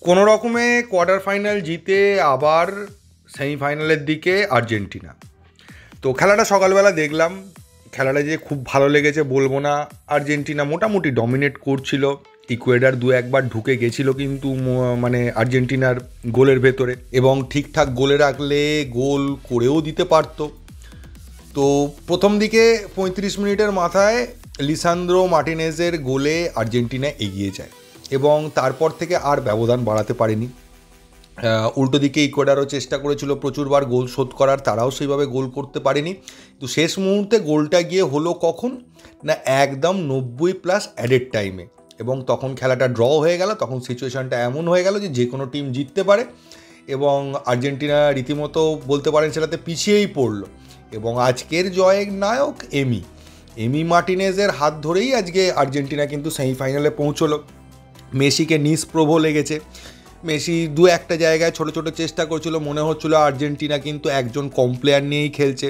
কোনো রকমে quarter final জিতে আবার সেমিফাইনালের দিকে আর্জেন্টিনা। তো খেলাটা সকালবেলা দেখলাম, খেলাটা যে খুব ভালো লেগেছে বলবো না। আর্জেন্টিনা মোটামুটি ডমিনেট করছিল, ইকুয়েডার দু একবার ঢুকে গেছিলো কিন্তু মানে আর্জেন্টিনার গোলের ভেতরে, এবং ঠিকঠাক গোলে রাখলে গোল করেও দিতে পারতো। তো প্রথম দিকে 35 মিনিটের মাথায় লিসান্দ্রো মার্টিনেজের গোলে আর্জেন্টিনা এগিয়ে যায় এবং তারপর থেকে আর ব্যবধান বাড়াতে পারেনি। উল্টো দিকে ইকুয়েডারও চেষ্টা করেছিল প্রচুরবার গোল শোধ করার, তারাও সেইভাবে গোল করতে পারেনি। তো শেষ মুহূর্তে গোলটা গিয়ে হলো কখন না, একদম 90+ অ্যাডেড টাইমে, এবং তখন খেলাটা ড্র হয়ে গেল। তখন সিচুয়েশানটা এমন হয়ে গেল যে কোনো টিম জিততে পারে, এবং আর্জেন্টিনা রীতিমতো বলতে পারেন সেটাতে পিছিয়েই পড়লো। এবং আজকের জয়ের নায়ক এমি মার্টিনেজের হাত ধরেই আজকে আর্জেন্টিনা কিন্তু সেমিফাইনালে পৌঁছলো। মেসিকে নিষ্প্রভ লেগেছে। মেসি দু একটা জায়গায় ছোট ছোট চেষ্টা করছিল, মনে হচ্ছিল আর্জেন্টিনা কিন্তু একজন কম প্লেয়ার নিয়েই খেলছে।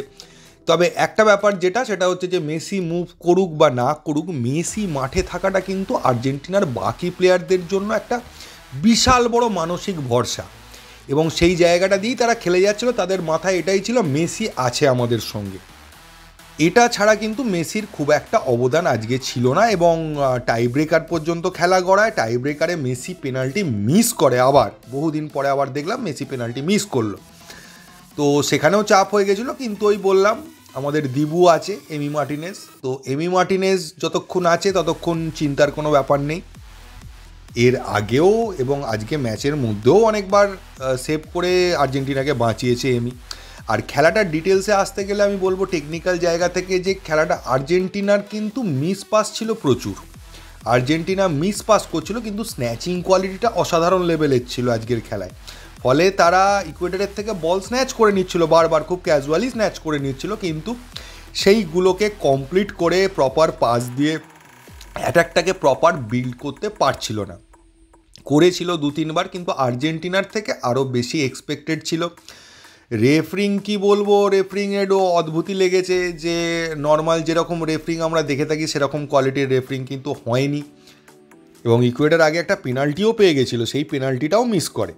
তবে একটা ব্যাপার সেটা হচ্ছে যে মেসি মুভ করুক বা না করুক, মেসি মাঠে থাকাটা কিন্তু আর্জেন্টিনার বাকি প্লেয়ারদের জন্য একটা বিশাল বড় মানসিক ভরসা, এবং সেই জায়গাটা দিয়েই তারা খেলে যাচ্ছিল। তাদের মাথায় এটাই ছিল, মেসি আছে আমাদের সঙ্গে। এটা ছাড়া কিন্তু মেসির খুব একটা অবদান আজকে ছিল না, এবং টাই ব্রেকার পর্যন্ত খেলা গড়ায়। টাই ব্রেকারে মেসি পেনাল্টি মিস করে, আবার বহুদিন পরে আবার দেখলাম মেসি পেনাল্টি মিস করলো। তো সেখানেও চাপ হয়ে গেছিলো, কিন্তু ওই বললাম আমাদের দিবু আছে এমি মার্টিনেজ। তো এমি মার্টিনেজ যতক্ষণ আছে ততক্ষণ চিন্তার কোনো ব্যাপার নেই। এর আগেও এবং আজকে ম্যাচের মধ্যেও অনেকবার সেভ করে আর্জেন্টিনাকে বাঁচিয়েছে এমি। আর খেলাটার ডিটেলসে আসতে গেলে আমি বলবো টেকনিক্যাল জায়গা থেকে যে খেলাটা আর্জেন্টিনার কিন্তু মিস পাস ছিল প্রচুর। আর্জেন্টিনা মিস পাস করছিল, কিন্তু স্ন্যাচিং কোয়ালিটিটা অসাধারণ লেভেলের ছিল আজকের খেলায়। ফলে তারা ইকুয়েডারের থেকে বল স্ন্যাচ করে নিচ্ছিল, বারবার খুব ক্যাজুয়ালি স্ন্যাচ করে নিচ্ছিল, কিন্তু সেইগুলোকে কমপ্লিট করে প্রপার পাস দিয়ে অ্যাটাকটাকে প্রপার বিল্ড করতে পারছিল না। করেছিল 2-3বার, কিন্তু আর্জেন্টিনার থেকে আরও বেশি এক্সপেক্টেড ছিল। রেফরিং কি বলবো, রেফরিংয়েরও অদ্ভুতই লেগেছে যে নর্মাল যেরকম রেফরিং আমরা দেখে থাকি সেরকম কোয়ালিটির রেফরিং কিন্তু হয়নি, এবং ইকুয়েডার আগে একটা পেনাল্টিও পেয়ে গেছিলো, সেই পেনাল্টিটাও মিস করে।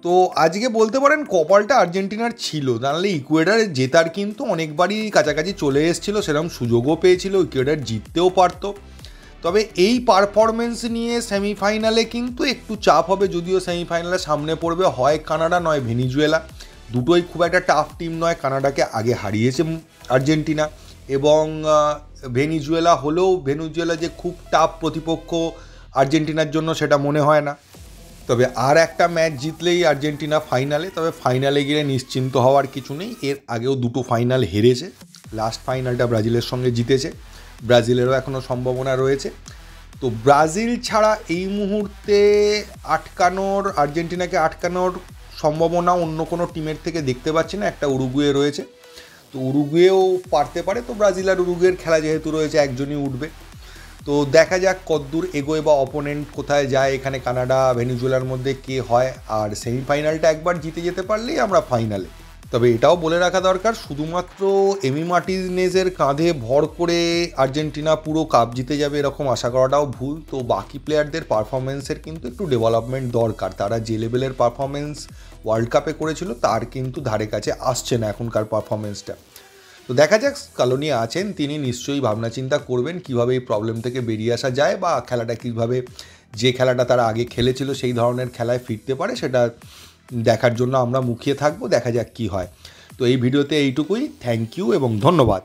তো আজকে বলতে পারেন কপালটা আর্জেন্টিনার ছিল, নাহলে ইকুয়েডার জেতার কিন্তু অনেকবারই কাছাকাছি চলে এসেছিলো, সেরকম সুযোগও পেয়েছিল, ইকুয়েডার জিততেও পারতো। তবে এই পারফরমেন্স নিয়ে সেমিফাইনালে কিন্তু একটু চাপ হবে, যদিও সেমিফাইনালে সামনে পড়বে হয় কানাডা নয় ভেনিজুয়েলা। দুটোই খুব একটা টাফ টিম নয়। কানাডাকে আগে হারিয়েছে আর্জেন্টিনা, এবং ভেনিজুয়েলা হলেও ভেনিজুয়েলা যে খুব টাফ প্রতিপক্ষ আর্জেন্টিনার জন্য সেটা মনে হয় না। তবে আর একটা ম্যাচ জিতলেই আর্জেন্টিনা ফাইনালে, তবে ফাইনালে গেলে নিশ্চিন্ত হওয়ার কিছু নেই। এর আগেও দুটো ফাইনাল হেরেছে, লাস্ট ফাইনালটা ব্রাজিলের সঙ্গে জিতেছে, ব্রাজিলেরও এখনও সম্ভাবনা রয়েছে। তো ব্রাজিল ছাড়া এই মুহূর্তে আর্জেন্টিনাকে আটকানোর সম্ভাবনা অন্য কোনো টিমের থেকে দেখতে পাচ্ছি না। একটা উরুগুয়ে রয়েছে, তো উরুগুয়েও পারতে পারে। তো ব্রাজিল আর উরুগুয়ের খেলা যেহেতু রয়েছে, একজনই উঠবে। তো দেখা যাক কতদূর এগোয় বা অপোনেন্ট কোথায় যায়, এখানে কানাডা ভেনিজুয়েলার মধ্যে কে হয়। আর সেমিফাইনালটা একবার জিতে যেতে পারলেই আমরা ফাইনালে। তবে এটাও বলে রাখা দরকার, শুধুমাত্র এমি মার্টিনেজের কাঁধে ভর করে আর্জেন্টিনা পুরো কাপ জিতে যাবে এরকম আশা করাটাও ভুল। তো বাকি প্লেয়ারদের পারফরমেন্সের কিন্তু একটু ডেভেলপমেন্ট দরকার। তারা যে লেভেলের পারফরমেন্স ওয়ার্ল্ড কাপে করেছিল তার কিন্তু ধারে কাছে আসছে না এখনকার পারফরমেন্সটা। তো দেখা যাক, স্কালোনি আছেন, তিনি নিশ্চয়ই ভাবনা চিন্তা করবেন কীভাবে এই প্রবলেম থেকে বেরিয়ে আসা যায়, বা খেলাটা কীভাবে, যে খেলাটা তারা আগে খেলেছিল সেই ধরনের খেলায় ফিরতে পারে, সেটা দেখার জন্য আমরা মুখিয়ে থাকবো। দেখা যাক কী হয়। তো এই ভিডিওতে এইটুকুই। থ্যাংক ইউ এবং ধন্যবাদ।